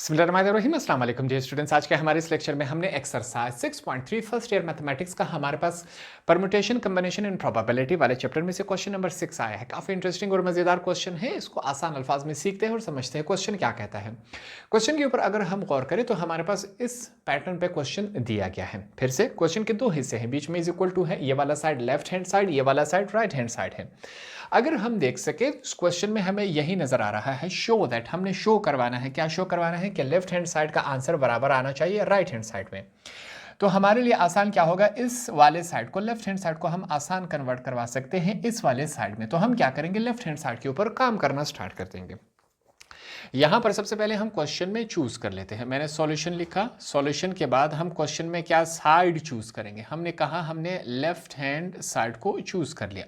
बिस्मिल्लाहिर्रहमानिर्रहीम, अस्सलाम वालेकुम डियर स्टूडेंट्स। आज के हमारे इस लेक्चर में हमने एक्सरसाइज 6.3 फर्स्ट ईयर मैथमेटिक्स का हमारे पास परम्यूटेशन कॉम्बिनेशन एंड प्रोबेबिलिटी वाले चैप्टर में से क्वेश्चन नंबर 6 आया है। काफ़ी इंटरेस्टिंग और मज़ेदार क्वेश्चन है। इसको आसान अल्फाज में सीखते हैं और समझते हैं क्वेश्चन क्या कहता है। क्वेश्चन के ऊपर अगर हम गौर करें तो हमारे पास इस पैटर्न पे क्वेश्चन दिया गया है। फिर से क्वेश्चन के दो हिस्से हैं, बीच में इज इक्वल टू है, ये वाला साइड लेफ्ट हैंड साइड, ये वाला साइड राइट हैंड साइड है। अगर हम देख सके इस क्वेश्चन में हमें यही नजर आ रहा है, शो दैट, हमने शो करवाना है। क्या शो करवाना है कि लेफ्ट हैंड साइड का आंसर बराबर आना चाहिए राइट हैंड साइड में। तो हमारे लिए आसान क्या होगा, इस वाले साइड को, लेफ्ट हैंड साइड को हम आसान कन्वर्ट करवा सकते हैं इस वाले साइड में। तो हम क्या करेंगे, लेफ्ट हैंड साइड के ऊपर काम करना स्टार्ट कर देंगे। यहां पर सबसे पहले हम क्वेश्चन में चूज कर लेते हैं। मैंने सॉल्यूशन लिखा, सॉल्यूशन के बाद हम क्वेश्चन में क्या साइड चूज करेंगे। हमने कहा हमने लेफ्ट हैंड साइड को चूज कर लिया।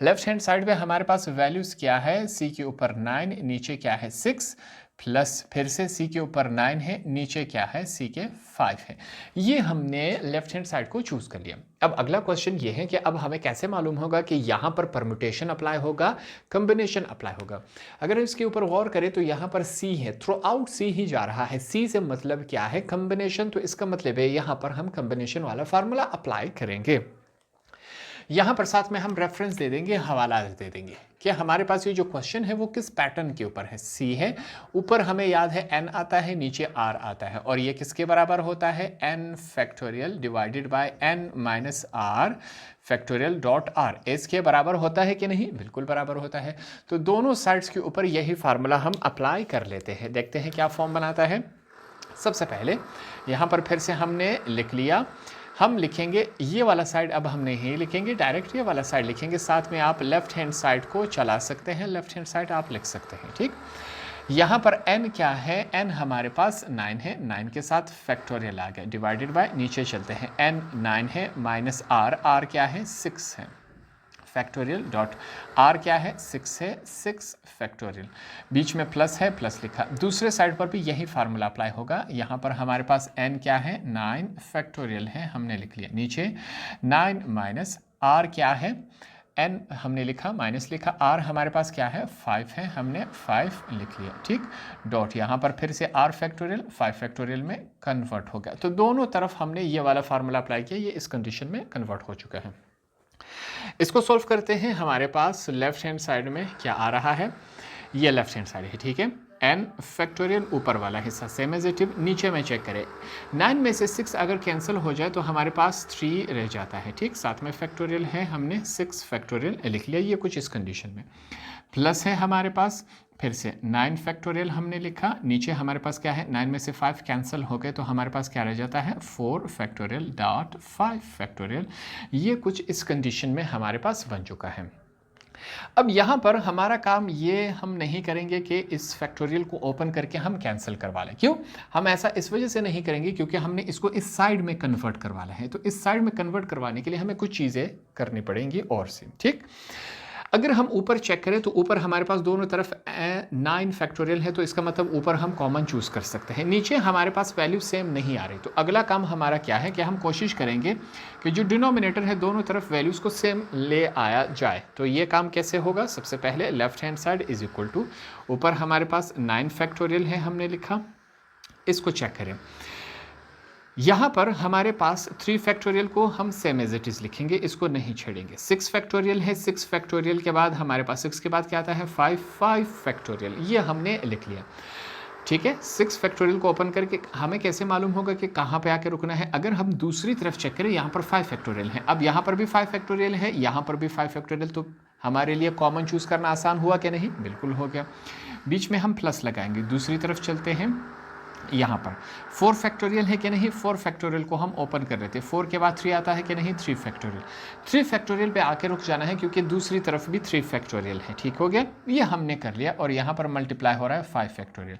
लेफ्ट हैंड साइड में हमारे पास वैल्यूज क्या है, सी के ऊपर 9, नीचे क्या है 6, प्लस फिर से सी के ऊपर 9 है, नीचे क्या है सी के 5 है। ये हमने लेफ्ट हैंड साइड को चूज कर लिया। अब अगला क्वेश्चन ये है कि अब हमें कैसे मालूम होगा कि यहाँ पर परम्यूटेशन अप्लाई होगा, कॉम्बिनेशन अप्लाई होगा। अगर इसके ऊपर गौर करें तो यहाँ पर सी है, थ्रू आउट सी ही जा रहा है। सी से मतलब क्या है, कॉम्बिनेशन। तो इसका मतलब है यहाँ पर हम कॉम्बिनेशन वाला फार्मूला अप्लाई करेंगे। यहां पर साथ में हम रेफरेंस दे देंगे, हवाला दे देंगे कि हमारे पास ये जो क्वेश्चन है वो किस पैटर्न के ऊपर है। सी है, ऊपर हमें याद है n आता है, नीचे r आता है, और ये किसके बराबर होता है, n factorial divided by n minus r factorial dot r। इसके बराबर होता है कि नहीं, बिल्कुल बराबर होता है। तो दोनों साइड्स के ऊपर यही फार्मूला हम अप्लाई कर लेते हैं। देखते हैं क्या फॉर्म बनाता है। सबसे पहले यहां पर फिर से हमने लिख लिया, हम लिखेंगे ये वाला साइड, अब हम नहीं लिखेंगे डायरेक्ट, ये वाला साइड लिखेंगे। साथ में आप लेफ्ट हैंड साइड को चला सकते हैं, लेफ्ट हैंड साइड आप लिख सकते हैं, ठीक। यहाँ पर n क्या है, n हमारे पास 9 है, 9 के साथ फैक्टोरियल आ गया, डिवाइडेड बाय, नीचे चलते हैं, n 9 है, माइनस r क्या है 6 है, फैक्टोरियल डॉट r क्या है 6 है, 6 फैक्टोरियल, बीच में प्लस है, प्लस लिखा। दूसरे साइड पर भी यही फार्मूला अप्लाई होगा। यहाँ पर हमारे पास n क्या है 9 फैक्टोरियल है, हमने लिख लिया। नीचे 9 माइनस r क्या है, n हमने लिखा, माइनस लिखा, r हमारे पास क्या है 5 है, हमने 5 लिख लिया, ठीक। डॉट यहाँ पर फिर से r फैक्टोरियल 5 फैक्टोरियल में कन्वर्ट हो गया। तो दोनों तरफ हमने ये वाला फार्मूला अप्लाई किया, ये इस कंडीशन में कन्वर्ट हो चुका है। इसको सॉल्व करते हैं। हमारे पास लेफ्ट हैंड साइड में क्या आ रहा है, ये लेफ्ट हैंड साइड है, ठीक है। n फैक्टोरियल ऊपर वाला हिस्सा सेम एज इट इज, नीचे में चेक करें, 9 में से 6 अगर कैंसिल हो जाए तो हमारे पास 3 रह जाता है, ठीक। साथ में फैक्टोरियल है, हमने 6 फैक्टोरियल लिख लिया, ये कुछ इस कंडीशन में। प्लस है हमारे पास फिर से 9 फैक्टोरियल हमने लिखा, नीचे हमारे पास क्या है, 9 में से 5 कैंसिल हो गए तो हमारे पास क्या रह जाता है 4 फैक्टोरियल डॉट 5 फैक्टोरियल। ये कुछ इस कंडीशन में हमारे पास बन चुका है। अब यहाँ पर हमारा काम ये हम नहीं करेंगे कि इस फैक्टोरियल को ओपन करके हम कैंसिल करवा लें। क्यों हम ऐसा इस वजह से नहीं करेंगे, क्योंकि हमने इसको इस साइड में कन्वर्ट करवाना है। तो इस साइड में कन्वर्ट करवाने के लिए हमें कुछ चीज़ें करनी पड़ेंगी और सी, ठीक। अगर हम ऊपर चेक करें तो ऊपर हमारे पास दोनों तरफ 9 फैक्टोरियल है, तो इसका मतलब ऊपर हम कॉमन चूज कर सकते हैं। नीचे हमारे पास वैल्यू सेम नहीं आ रही, तो अगला काम हमारा क्या है कि हम कोशिश करेंगे कि जो डिनोमिनेटर है दोनों तरफ वैल्यूज को सेम ले आया जाए। तो ये काम कैसे होगा, सबसे पहले left hand side is equal to, ऊपर हमारे पास 9 फैक्टोरियल है हमने लिखा, इसको चेक करें। यहाँ पर हमारे पास 3 फैक्टोरियल को हम सेम एज इट इज लिखेंगे, इसको नहीं छेड़ेंगे। 6 फैक्टोरियल है, 6 फैक्टोरियल के बाद हमारे पास 6 के बाद क्या आता है 5 फैक्टोरियल, ये हमने लिख लिया, ठीक है। 6 फैक्टोरियल को ओपन करके हमें कैसे मालूम होगा कि कहाँ पे आके रुकना है। अगर हम दूसरी तरफ चेक करें, यहाँ पर 5 फैक्टोरियल है, अब यहाँ पर भी 5 फैक्टोरियल है, यहाँ पर भी 5 फैक्टोरियल, तो हमारे लिए कॉमन चूज करना आसान हुआ कि नहीं, बिल्कुल हो गया। बीच में हम प्लस लगाएंगे, दूसरी तरफ चलते हैं, यहाँ पर 4 फैक्टोरियल है कि नहीं, 4 फैक्टोरियल को हम ओपन कर लेते हैं। 4 के बाद 3 आता है कि नहीं, 3 फैक्टोरियल, 3 फैक्टोरियल पे आके रुक जाना है, क्योंकि दूसरी तरफ भी 3 फैक्टोरियल है, ठीक हो गया। ये हमने कर लिया, और यहाँ पर मल्टीप्लाई हो रहा है 5 फैक्टोरियल।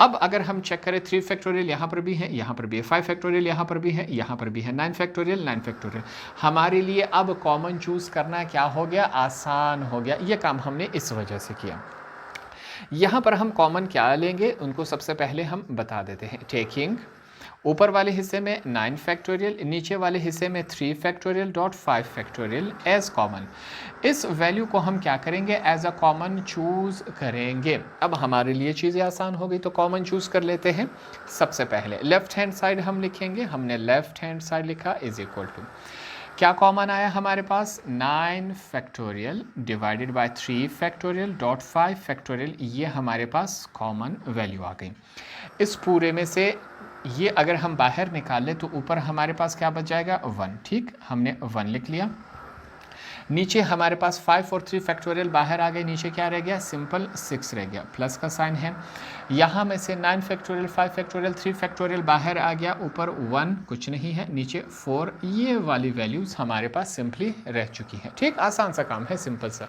अब अगर हम चेक करें 3 फैक्टोरियल यहाँ पर भी है, यहाँ पर भी है, 5 फैक्टोरियल यहाँ पर भी है, यहाँ पर भी है, 9 फैक्टोरियल, 9 फैक्टोरियल। हमारे लिए अब कॉमन चूज करना क्या हो गया, आसान हो गया। ये काम हमने इस वजह से किया। यहाँ पर हम कॉमन क्या लेंगे, उनको सबसे पहले हम बता देते हैं। टेकिंग ऊपर वाले हिस्से में 9 फैक्टोरियल, नीचे वाले हिस्से में 3 factorial dot 5 factorial as common. इस वैल्यू को हम क्या करेंगे, एज अ कॉमन चूज करेंगे। अब हमारे लिए चीज़ें आसान हो गई, तो कॉमन चूज कर लेते हैं। सबसे पहले लेफ्ट हैंड साइड हम लिखेंगे, हमने लेफ्ट हैंड साइड लिखा इज इक्वल टू, क्या कॉमन आया हमारे पास, 9 factorial divided by 3 factorial dot 5 factorial, ये हमारे पास कॉमन वैल्यू आ गई। इस पूरे में से ये अगर हम बाहर निकालें तो ऊपर हमारे पास क्या बच जाएगा, 1। ठीक, हमने 1 लिख लिया। नीचे हमारे पास 5 और 3 फैक्टोरियल बाहर आ गए, नीचे क्या रह गया, सिंपल 6 रह गया, प्लस का साइन है। यहाँ में से 9 फैक्टोरियल 5 फैक्टोरियल 3 फैक्टोरियल बाहर आ गया, ऊपर 1 कुछ नहीं है, नीचे 4, ये वाली वैल्यूज़ हमारे पास सिंपली रह चुकी हैं। ठीक, आसान सा काम है, सिंपल सा।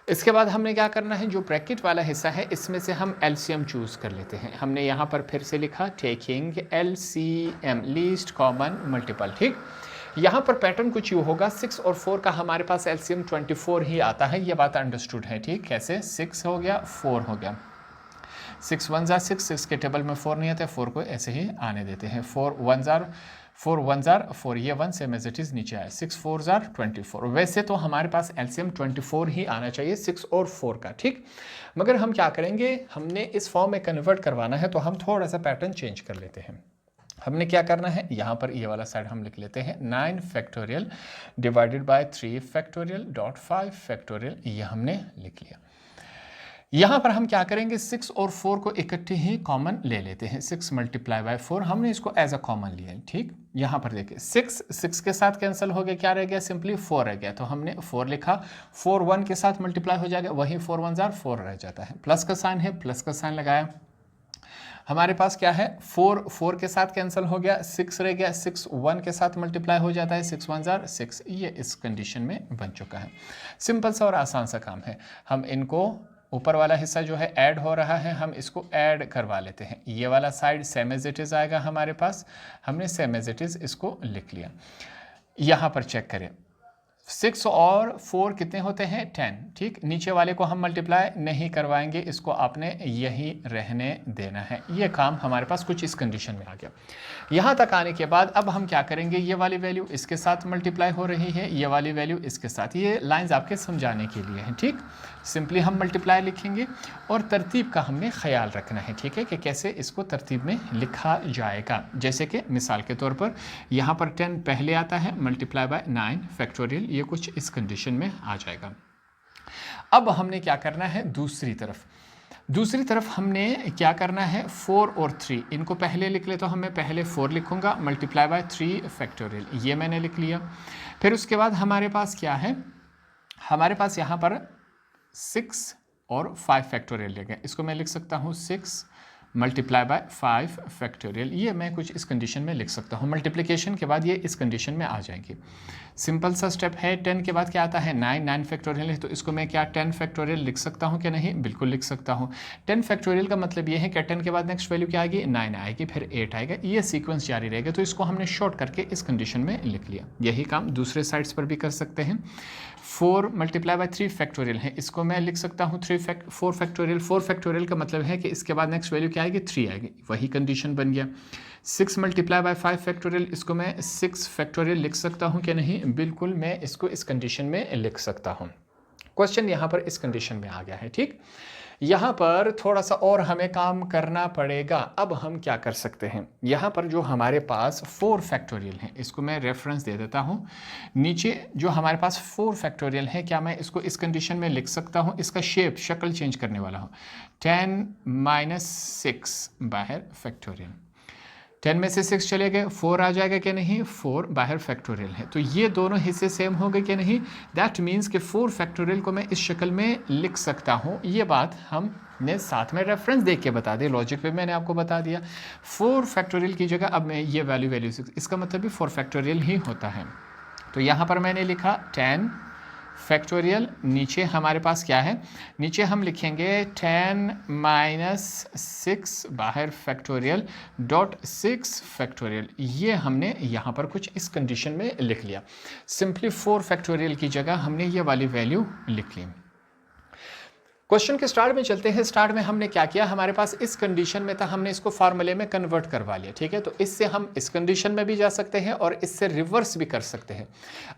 इसके बाद हमने क्या करना है, जो ब्रैकेट वाला हिस्सा है इसमें से हम एलसीएम चूज़ कर लेते हैं। हमने यहाँ पर फिर से लिखा taking LCM, least common multiple. ठीक, यहाँ पर पैटर्न कुछ यूँ होगा, 6 और 4 का हमारे पास एलसीएम 24 ही आता है, ये बात अंडरस्टूड है। ठीक, कैसे, 6 हो गया 4 हो गया, 6 1 जार 6, 6 के टेबल में 4 नहीं आता, 4 को ऐसे ही आने देते हैं। 4 1 जार 4, ये 1 सेम एज इट इज़ नीचे आया, 6 4 जार 24। वैसे तो हमारे पास एलसीएम 24 ही आना चाहिए 6 और 4 का। ठीक, मगर हम क्या करेंगे, हमने इस फॉर्म में कन्वर्ट करवाना है, तो हम थोड़ा सा पैटर्न चेंज कर लेते हैं। हमने क्या करना है, यहाँ पर ये वाला साइड हम लिख लेते हैं 9 factorial divided by 3 factorial dot 5 factorial, ये हमने लिख लिया। यहाँ पर हम क्या करेंगे, 6 और 4 को इकट्ठे ही कॉमन ले लेते हैं। 6 मल्टीप्लाई बाय 4, हमने इसको एज अ कॉमन लिया। ठीक, यहाँ पर देखिए 6 के साथ कैंसिल हो गया, क्या रह गया, सिंपली 4 रह गया, तो हमने 4 लिखा। 4 1 के साथ मल्टीप्लाई हो जाएगा, वही 4 1 जार 4 रह जाता है, प्लस का साइन है, प्लस का साइन लगाया। हमारे पास क्या है, 4 के साथ कैंसिल हो गया, 6 रह गया, 6 1 के साथ मल्टीप्लाई हो जाता है, 6 1 जार 6, ये इस कंडीशन में बन चुका है। सिंपल सा और आसान सा काम है। हम इनको, ऊपर वाला हिस्सा जो है ऐड हो रहा है, हम इसको ऐड करवा लेते हैं। ये वाला side same as it is आएगा हमारे पास, हमने सेम एज इट इज़ इसको लिख लिया। यहाँ पर चेक करें, 6 और 4 कितने होते हैं, 10। ठीक, नीचे वाले को हम मल्टीप्लाई नहीं करवाएंगे, इसको आपने यही रहने देना है। ये काम हमारे पास कुछ इस कंडीशन में आ गया। यहाँ तक आने के बाद अब हम क्या करेंगे, ये वाली वैल्यू इसके साथ मल्टीप्लाई हो रही है, ये वाली वैल्यू इसके साथ, ये लाइंस आपके समझाने के लिए हैं। ठीक, सिंपली हम मल्टीप्लाई लिखेंगे और तरतीब का हमने ख्याल रखना है। ठीक है, कि कैसे इसको तरतीब में लिखा जाएगा। जैसे कि मिसाल के तौर पर यहाँ पर 10 पहले आता है, मल्टीप्लाई बाय 9 फैक्टोरियल, ये कुछ इस कंडीशन में आ जाएगा। अब हमने क्या करना है, दूसरी तरफ हमने क्या करना है, 4 और 3 इनको पहले लिख ले, तो हमें पहले 4 लिखूंगा, मल्टीप्लाई बाय 3 फैक्टोरियल, ये मैंने लिख लिया। फिर उसके बाद हमारे पास क्या है, हमारे पास यहाँ पर 6 और 5 फैक्टोरियल ले गए, इसको मैं लिख सकता हूँ 6 मल्टीप्लाई बाय 5 फैक्टोरियल, ये मैं कुछ इस कंडीशन में लिख सकता हूँ। मल्टीप्लिकेशन के बाद ये इस कंडीशन में आ जाएंगी। सिंपल सा स्टेप है। 10 के बाद क्या आता है, 9 फैक्टोरियल है, तो इसको मैं क्या 10 फैक्टोरियल लिख सकता हूँ कि नहीं, बिल्कुल लिख सकता हूँ। 10 फैक्टोरियल का मतलब ये है कि 10 के बाद नेक्स्ट वैल्यू क्या आएगी, 9 आएगी, फिर 8 आएगा, ये सीक्वेंस जारी रहेगा। तो इसको हमने शॉर्ट करके इस कंडीशन में लिख लिया। यही काम दूसरे साइड्स पर भी कर सकते हैं। 4 मल्टीप्लाई बाय 3 फैक्टोरियल है, इसको मैं लिख सकता हूँ 4 फैक्टोरियल। 4 फैक्टोरियल का मतलब है कि इसके बाद नेक्स्ट वैल्यू क्या आएगी, 3 आएगी, वही कंडीशन बन गया। 6 मल्टीप्लाई बाय 5 फैक्टोरियल, इसको मैं 6 फैक्टोरियल लिख सकता हूँ कि नहीं, बिल्कुल मैं इसको इस कंडीशन में लिख सकता हूँ। क्वेश्चन यहाँ पर इस कंडीशन में आ गया है। ठीक, यहाँ पर थोड़ा सा और हमें काम करना पड़ेगा। अब हम क्या कर सकते हैं, यहाँ पर जो हमारे पास 4 फैक्टोरियल है, इसको मैं रेफरेंस दे देता हूँ। नीचे जो हमारे पास 4 फैक्टोरियल है, क्या मैं इसको इस कंडीशन में लिख सकता हूँ, इसका शक्ल चेंज करने वाला हूँ। 10 - 6 बाहर फैक्टोरियल, 10 में से 6 चले गए, 4 आ जाएगा कि नहीं, 4 बाहर फैक्टोरियल है, तो ये दोनों हिस्से सेम हो गए कि नहीं। दैट मीन्स कि 4 फैक्टोरियल को मैं इस शक्ल में लिख सकता हूँ। ये बात हमने साथ में रेफरेंस देख के बता दी, लॉजिक पे मैंने आपको बता दिया। 4 फैक्टोरियल की जगह अब मैं ये वैल्यू 6, इसका मतलब भी 4 फैक्टोरियल ही होता है। तो यहाँ पर मैंने लिखा 10 फैक्टोरियल, नीचे हमारे पास क्या है, नीचे हम लिखेंगे 10 - 6 बाहर फैक्टोरियल डॉट 6 फैक्टोरियल, ये हमने यहाँ पर कुछ इस कंडीशन में लिख लिया। सिंपली 4 फैक्टोरियल की जगह हमने ये वाली वैल्यू लिख ली। क्वेश्चन के स्टार्ट में चलते हैं। स्टार्ट में हमने क्या किया, हमारे पास इस कंडीशन में था, हमने इसको फार्मूले में कन्वर्ट करवा लिया, ठीक है। तो इससे हम इस कंडीशन में भी जा सकते हैं और इससे रिवर्स भी कर सकते हैं।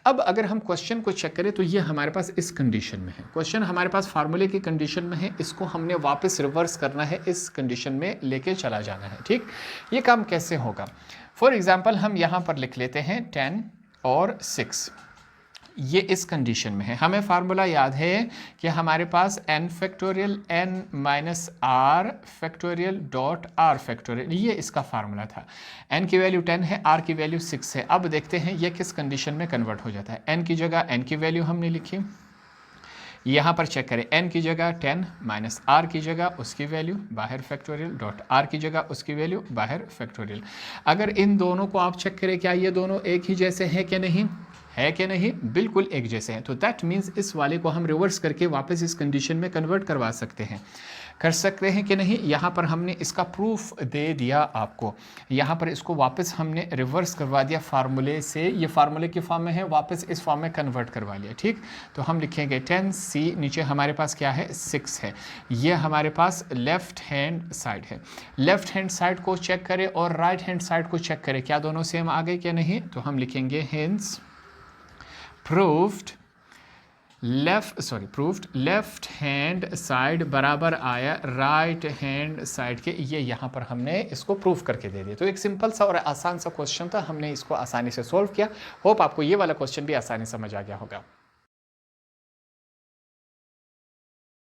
अब अगर हम क्वेश्चन को चेक करें तो ये हमारे पास इस कंडीशन में है, क्वेश्चन हमारे पास फार्मूले की कंडीशन में है, इसको हमने वापस रिवर्स करना है, इस कंडीशन में लेके चला जाना है, ठीक। ये काम कैसे होगा, फॉर एग्जाम्पल हम यहाँ पर लिख लेते हैं 10 और 6, ये इस कंडीशन में है। हमें फार्मूला याद है कि हमारे पास n factorial n minus r factorial dot r factorial, ये इसका फार्मूला था। n की वैल्यू 10 है, r की वैल्यू 6 है। अब देखते हैं ये किस कंडीशन में कन्वर्ट हो जाता है। n की जगह n की वैल्यू हमने लिखी, यहाँ पर चेक करें, n की जगह 10 माइनस r की जगह उसकी वैल्यू बाहर फैक्टोरियल डॉट r की जगह उसकी वैल्यू बाहर फैक्टोरियल। अगर इन दोनों को आप चेक करें, क्या ये दोनों एक ही जैसे हैं कि नहीं, है कि नहीं, बिल्कुल एक जैसे हैं। तो दैट मीन्स इस वाले को हम रिवर्स करके वापस इस कंडीशन में कन्वर्ट करवा सकते हैं, कर सकते हैं कि नहीं। यहाँ पर हमने इसका प्रूफ दे दिया आपको, यहाँ पर इसको वापस हमने रिवर्स करवा दिया फार्मूले से, ये फार्मूले की फॉर्म में है, वापस इस फॉर्म में कन्वर्ट करवा लिया, ठीक। तो हम लिखेंगे 10c, नीचे हमारे पास क्या है 6 है, ये हमारे पास लेफ्ट हैंड साइड है। लेफ्ट हैंड साइड को चेक करें और राइट हैंड साइड को चेक करें, क्या दोनों सेम आ गए क्या नहीं। तो हम लिखेंगे hence proved left hand side बराबर आया राइट हैंड साइड के, ये यहाँ पर हमने इसको प्रूव करके दे दिया। तो एक सिंपल सा और आसान सा क्वेश्चन था, हमने इसको आसानी से सॉल्व किया। होप आपको ये वाला क्वेश्चन भी आसानी समझ आ गया होगा।